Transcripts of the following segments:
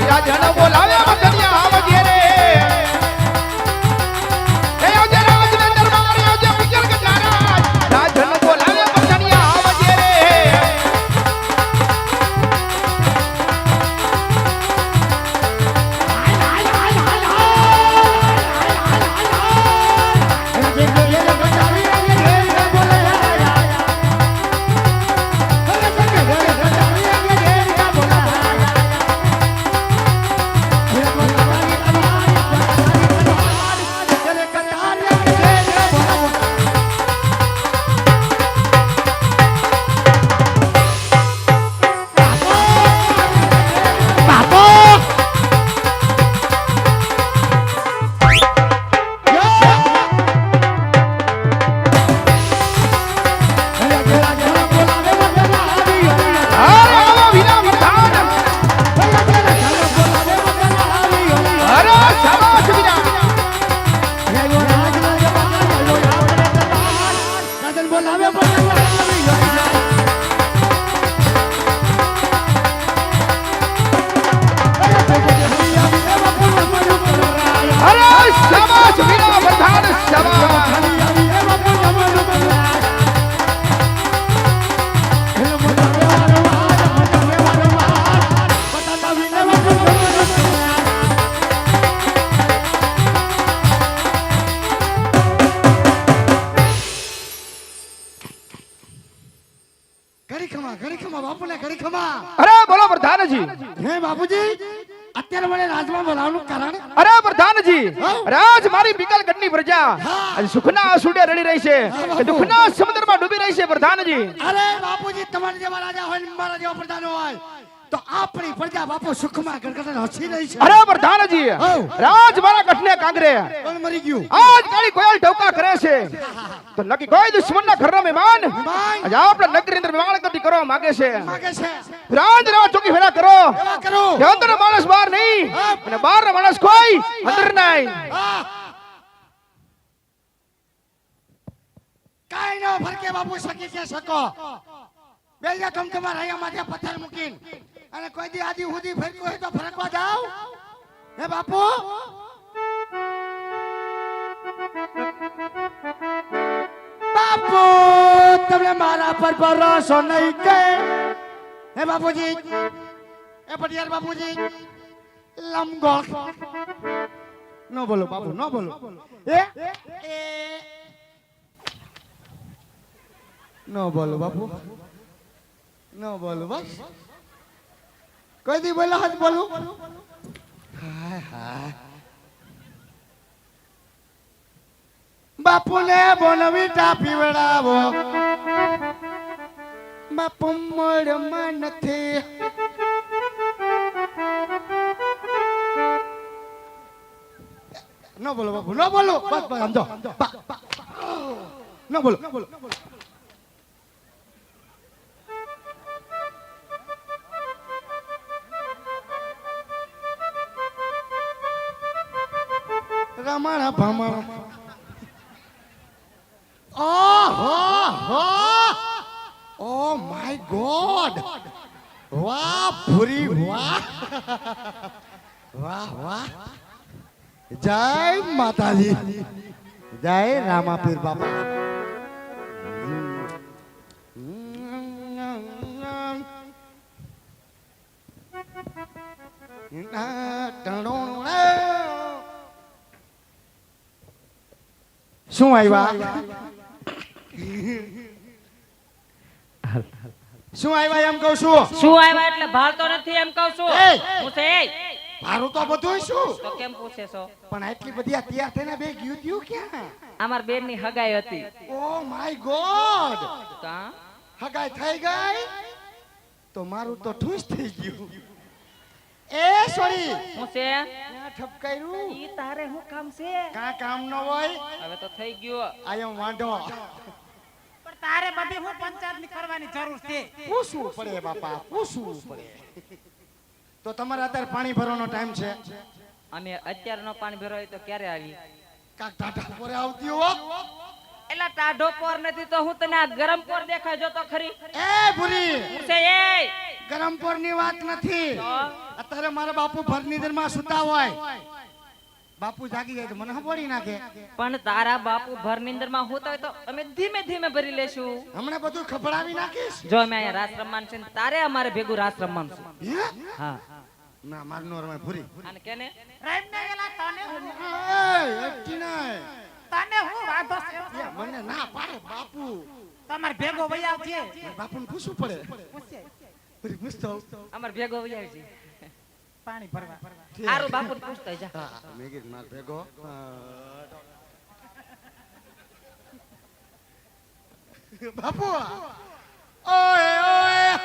રાજણ બોલાવે મધનિયા આવજે રે એ આવજે રાજને દરબાર આવજે વિજર ગજારા રાજણ બોલાવે મધનિયા આવજે રે અરે બોલો પ્રધાનજી હે બાપુજી અત્યારે મને રાજમાં બોલાવવાનું કારણ અરે પ્રધાનજી રાજ મારી બિકલગઢની પ્રજા આજ સુખના આંસુડે રડી રહી છે કે દુઃખના સમુદ્રમાં ડૂબી રહી છે પ્રધાનજી અરે બાપુજી તમારા જેવા રાજા હોય ને મારા જેવા પ્રધાન હોય તો આપણી પ્રજા બાપુ સુખમાં ગણગણ હસી રહી છે અરે પ્રધાનજી રાજ મારા ગઢને કાંગરે કોણ મરી ગયું આજ કાળી કોયલ ઢોકા કરે છે તો નકી કોઈ દુશ્મનના ઘરના મહેમાન આજ આપણે નગરી અંદર મહેમાન ગતિ કરવા માંગે છે રાજ રાજ ચોકી ફેરા કરો કે અંદર માણસ બહાર નહીં અને બહાર માણસ કોઈ અંદર નહીં કાઈ ન ફરકે બાપુ સકી કે શકો બેજા કમકમા રહ્યા માથે પથ્થર મૂકીને અને કોઈ દી આદી હુદી ફરક્યું હોય તો ફરકવા જાવ હે બાપુ બાપુ તમને મારા પર ભરોસો નહીં કે હે બાપુજી એ પટિયાર બાપુજી લમગોળ નો બોલો બાપુ નો બોલો એ નો બોલો બાપુ નો બોલો બસ કોઈ દી બોલો હાથ બોલું હાય હાય બાપુને બોનવીટા પીવડાવો બાપુ મળમાં નથી ન બોલો બાપુ ન બોલો બસ બસ સમજો ન બોલો રમણ ભમણ ઓ માય ગોડ વાહ ભૂરી વાહ વાહ વાહ જય માતાજી જય રામાપીર બાપા શું આવ્યા શું આવ્યા એમ કહું છું શું આવ્યા એટલે ભાળતો નથી એમ કહું છું પૂછે મારું તો બધું શું તો કેમ પૂછે છો પણ આટલી બધી તૈયાર થઈને બે ગયું ક્યાં અમાર બેન ની હગાઈ હતી ઓ માય ગોડ કા હગાઈ થઈ ગઈ તો મારું તો ઠૂસ થઈ ગયું એ સોરી પૂછે ના ઠપકાયું ઈ તારે શું કામ છે કા કામ ન હોય હવે તો થઈ ગયો આયો વાંઢો પણ તારે બધી હું પંચાયત ની કરવાની જરૂર છે પૂછવું પડે બાપા પૂછવું પડે તો તમારે અત્યારે પાણી ભરવાનો ટાઈમ છે અમે અત્યારે નો પાણી ભરાય તો ક્યારે આવી કાક ટાટા પોરે આવતી હો એલા ટાઢો પોર નથી તો હું તને આ ગરમ પોર દેખાય જો તો ખરી એ ભૂરી પૂછે એ ગરમ પોર ની વાત નથી અત્યારે મારા બાપુ ભરનીંદરમાં સુતા હોય, બાપુ જાગી જાય તો મને હંભોળી નાખે. પણ તારા બાપુ ભર નીંદરમાં હોતા હોય તો અમે ધીમે ધીમે ભરી લેશું. હમણાં બધું ખભડાવી નાખીશ. જો અમે અહીંયા રાસ રમવાનું છે ને તારે અમારે ભેગું રાસ રમવાનું છે. હે? હા ના માર નો રમાય ભૂરી. અને કેને રાઈમ ને એલા તને હું વાંધો છે? મને ના પાડે બાપુ. તમાર ભેગો વૈયાવ છે બાપુને પૂછવું પડે. પૂછે ભૂરી પૂછતો. અમાર ભેગો વૈયાવ છે. પાણી ભરવા હારું બાપુને પૂછતો જા. હા મેં કીધું માર ભેગો. બાપુ ઓય ઓય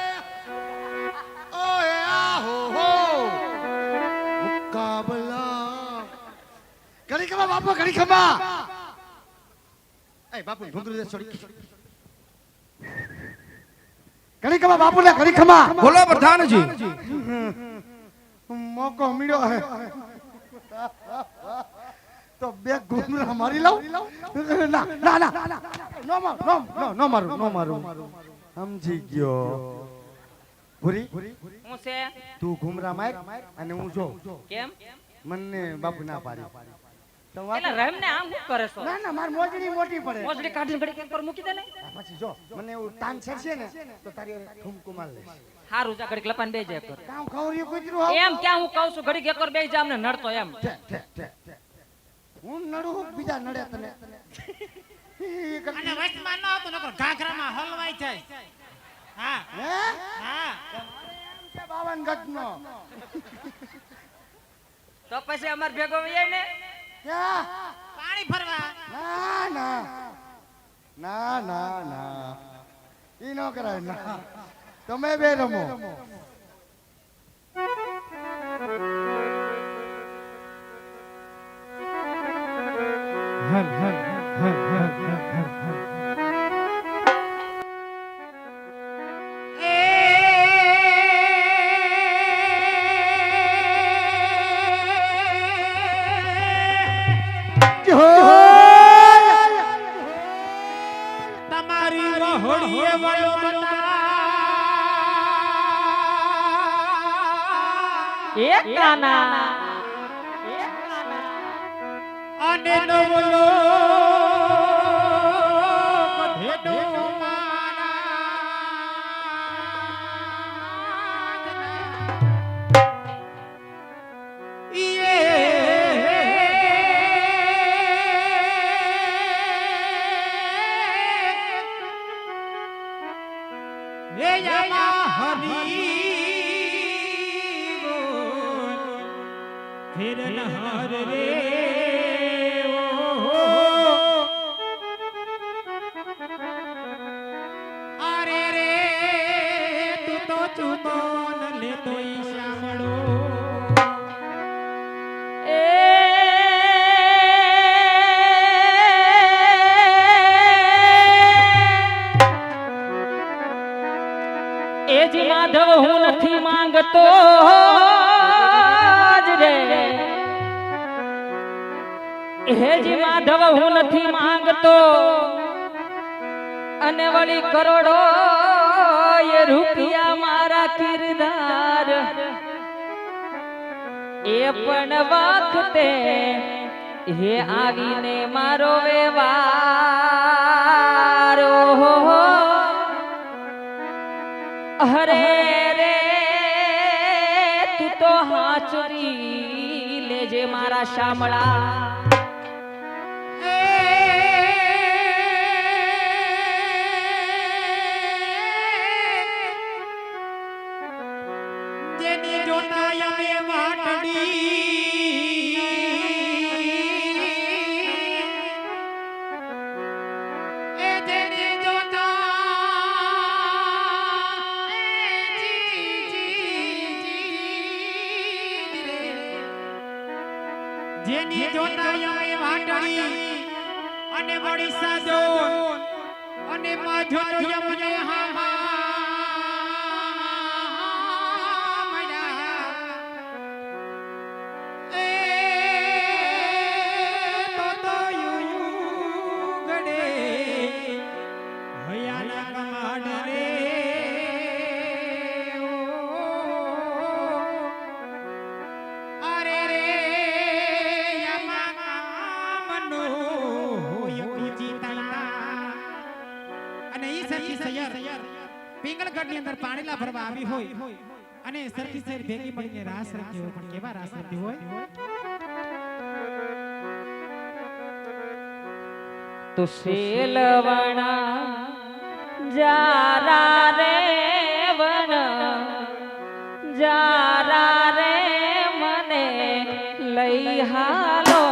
ઓય આહો હો મુકાબલા ઘડી ખમા બાપુ ઘડી ખમા. એ બાપુ ઢુંગરું દે છોડી. ઘડી ખમા બાપુ ને ઘડી ખમા. બોલો પ્રધાનજી. મોકો મળ્યો હે તો બે ઘૂમરા મારી લઉં. ના ના ના નો મારું નો મારું સમજી ગયો. ભૂરી હું છે તું ઘૂમરા માર અને હું જો. કેમ મને બાપુ ના પાડી તો વાત. એટલે રહીમ ને આમ શું કરે છો? ના ના માર મોજડી મોટી પડે. મોજડી કાઢીને ઘડી કેમ પર મૂકી દે ને. પછી જો મને એવું તાન છે ને તો તારી ઠુમકુ માર લઈશ. હારું જા ઘડી લપાન બેજે કર. કામ ખવર્યું કૂતરું આવ. એમ ક્યાં હું કહું છું ઘડી એકર બેઈ જા અમને નડતો એમ. હું નડું બીજા નડે તને. અને વચમાં ન આવતો નકર ઘાઘરામાં હલવાઈ જાય. હા હે હા 52 ગજનો. તો પછી અમાર ભેગો વૈયાય ને. ક્યાં? પાણી ભરવા ના ના ના ના ના ઈ નો કરાય ના. તમે બે રમો. હર હર હર હર હર હર. તમારી વહોડીએ વળો એક કાના અને નવલો કધેડો હર રે અરે રે તું તો ચુમન લેતો ઈશામડો એ જી માધવ હું નથી માંગતો જ રે. હે જી માધવ હું નથી માંગતો અને વળી કરોડો એ રૂપિયા મારા કિરદાર એ પણ વખતે હે આવીને મારો વ્યવહાર હરે રે તું તો હાચરી લેજે મારા શામળા. જેની જોતા અમે વાટડી એ જેની જોતા જેની જોતા અમે વાટડી અને વળી સાજો અને માધો યમને હામા બારેલા ભરવા આવી હોય અને સરખી સર ભેગી મળીને રાસ રમતી હોય, પણ કેવા રાસ રમતી હોય? તો શેલવણા જારા રે વન જારા રે મને લઈ હાલો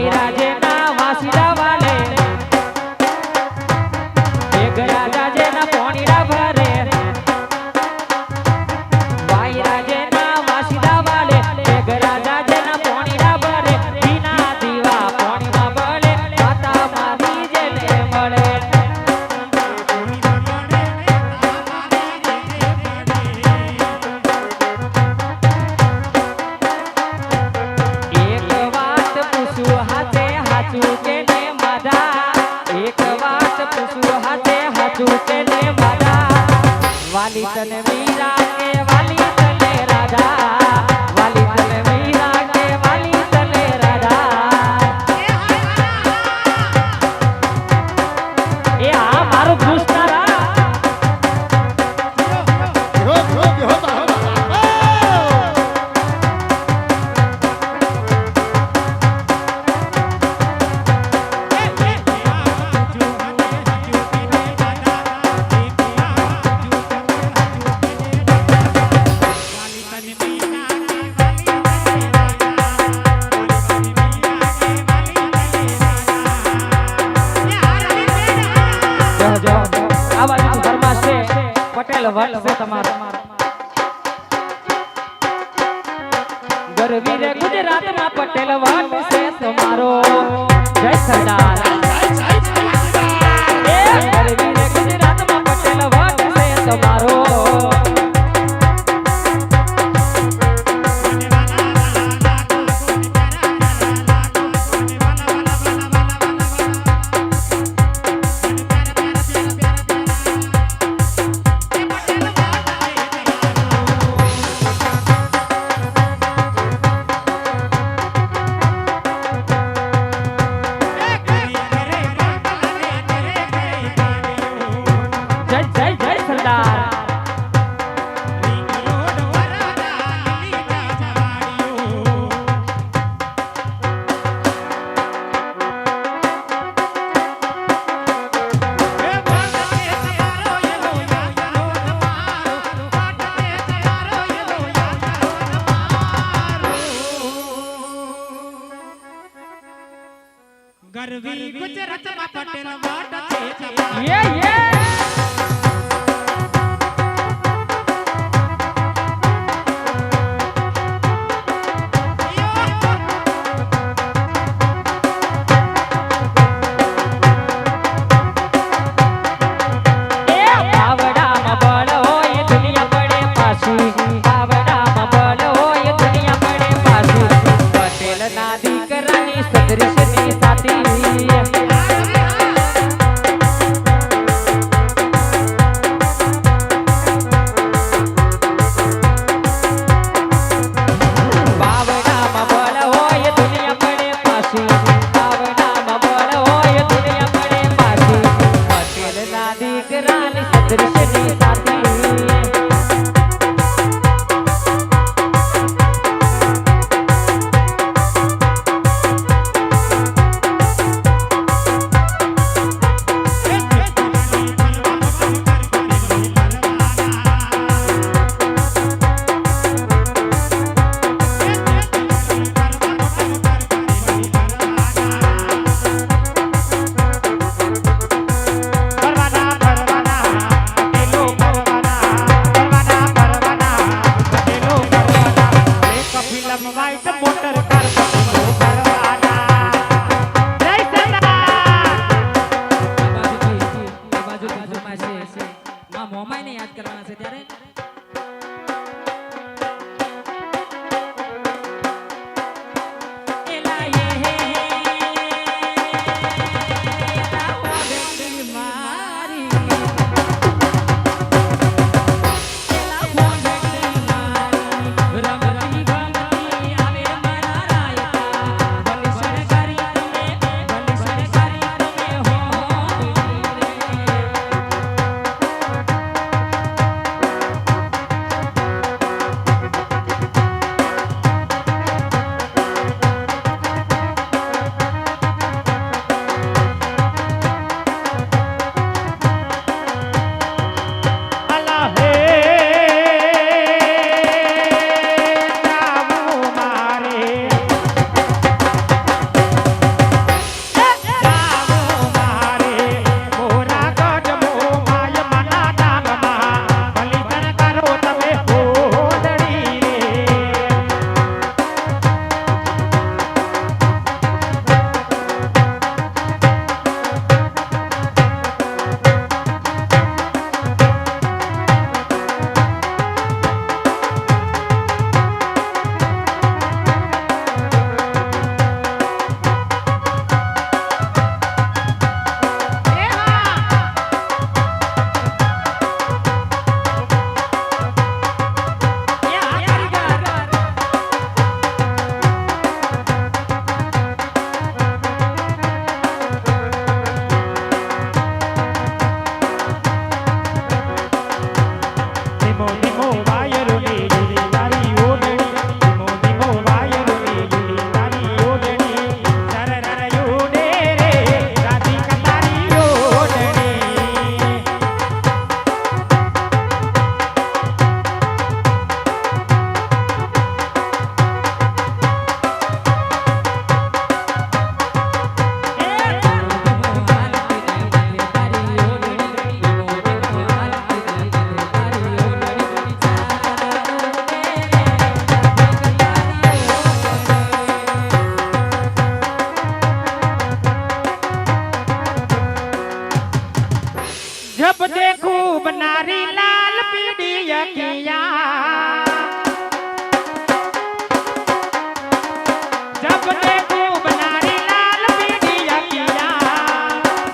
વાયરાજેના વાસીડા વાલે એક રાજા જેના પોણીડા ભરે વાયરાજેના વાસીડા વાલે એક રાજા જેના પોણીડા ભરે બીના દીવા પોણીમાં બળે માતા મારી જેને મળે એક વાત પૂછું હાથે હાચું કે ને મારા એક વાત પૂછું હાથે હાચું કે ને મારા વાલી તને મીરા કે વાલી તને રાધા વાલી તને મીરા કે વાલી તને રાધા એ આ મારું પુસ્તરા આ બાજુ ધર્મા છે પટેલ વટ છે તમારો ગરવી રે ગુજરાતમાં પટેલ વટ છે તમારો જય સરદાર એ ગરવી રે ગુજરાતમાં પટેલ વટ છે તમારો જય જય જય સરદાર ગરવી ગુજરાતમાં પટેલ વટ છે યે બાવડામાં બળ હોય દુનિયા પડે પાછી બાવડામાં બળ હોય દુનિયા પડે પાછી પટેલ ના દીકરાની સદરીશની સાથી जब देखूं बनारी लाल पीड़ी अखियाँ जब देखूं बनारी लाल पीड़ी अखियाँ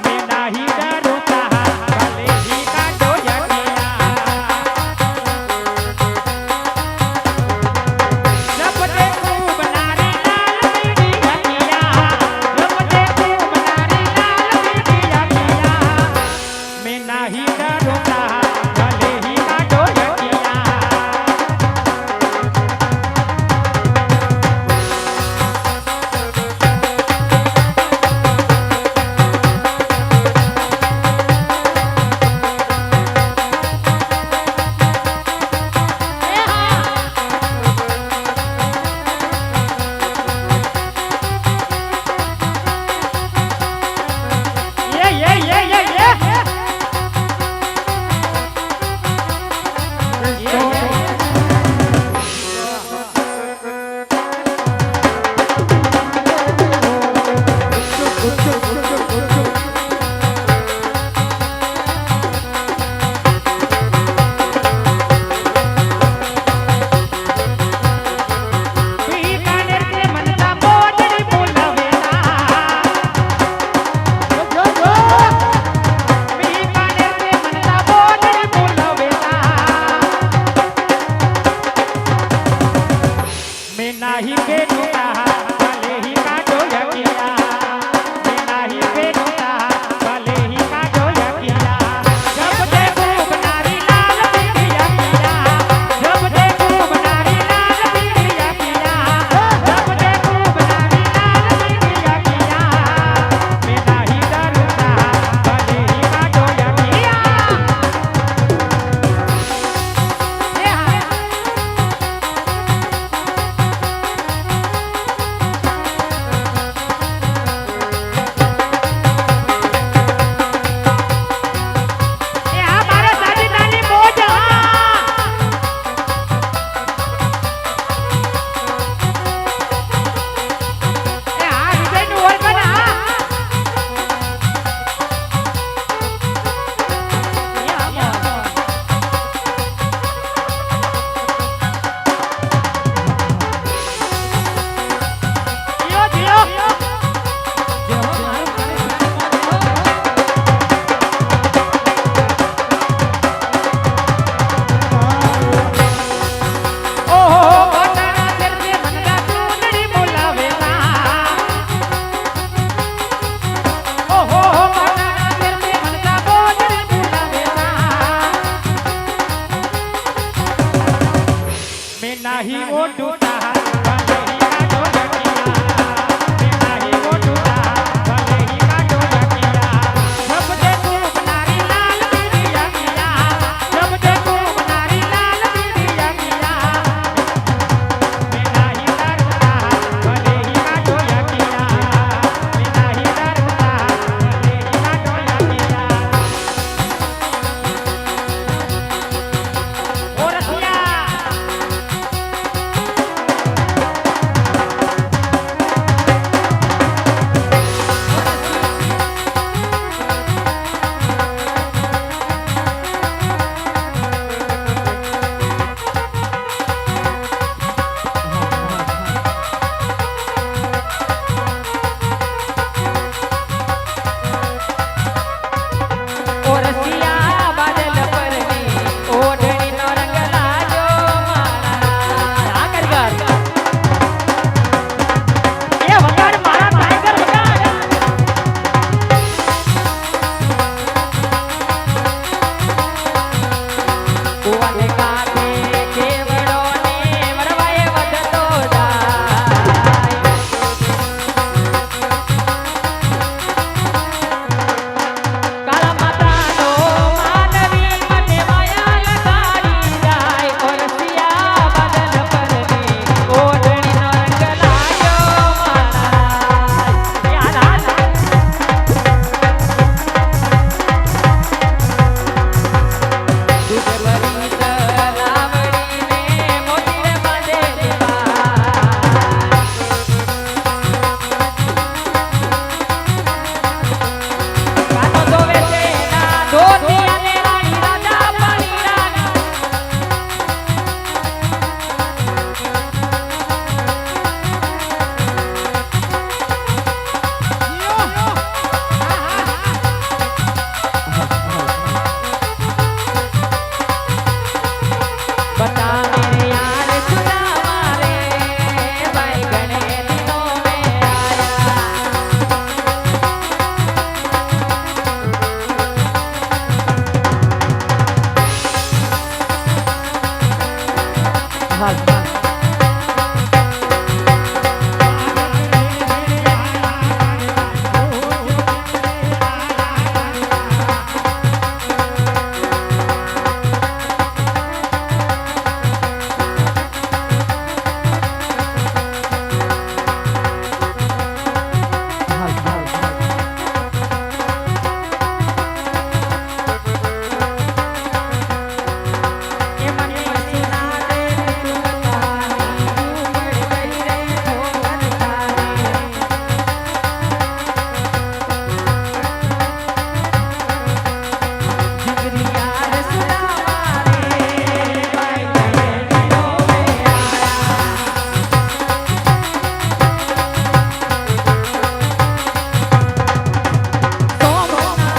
मैं नहीं डरूं भले ही काटो यकियाँ जब देखूं बनारी लाल पीड़ी अखियाँ जब देखूं बनारी लाल पीड़ी अखियाँ मैं नहीं डरूं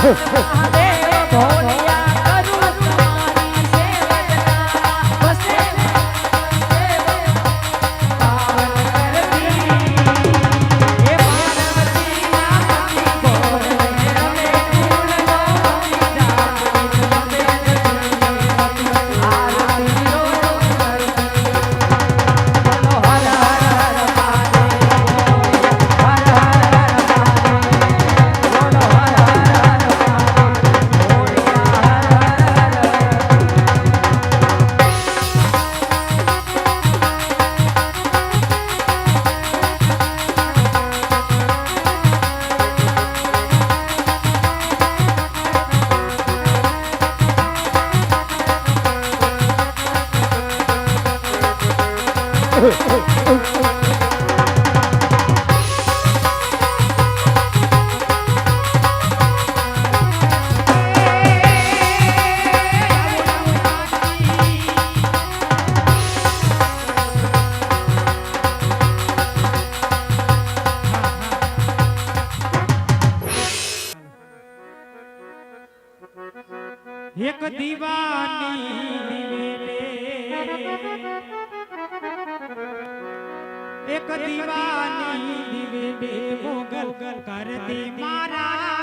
મહાદેવ ભોલિયા કરું તમારી સેવના બસે પાવન કરતી હે પાર્વતી ના બોલે અમે ફૂલનો જાગૃત લબે આરતી રો બોલો હર હર હર મહાદેવ હર હર હર મહાદેવ બોલો હર હર હર મહાદેવ બોલિયા એક દીવાની એક દીવાની દિવેડે મોગલ કરતી મારા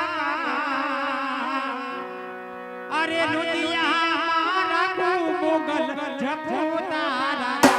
અરે લુધિયા મારા મોગલ જપો તારા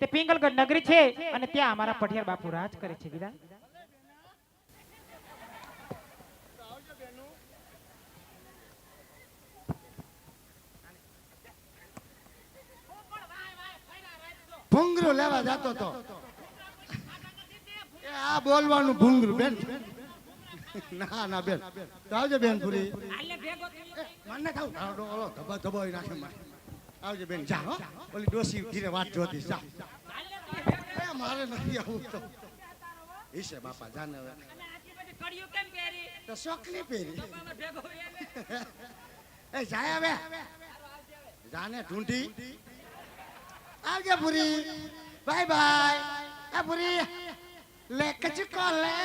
તે પિંગલગઢ નગરી છે અને ત્યાં અમારા પઢિયાર બાપુ રાજ કરે છે ગીરા. ભૂંગરું લેવા જતો તો આ બોલવાનું ભૂંગરું બેન. ના ના બેન તો આવજો બેન પૂરી. મને થાવ ઓલો ધબા ધબા નાખે મારે. આવજો બેન જા હો. ઓલી ડોસી ધીરે વાત જોતી જા. એ મારે નથી આવું તો. ઈશે બાપા જાને હવે. તો સોકલી પહેરી. એ જાય હવે. જાને ઢૂંઢી. આવજો પૂરી. Bye bye. આ પૂરી લે કચકો લે.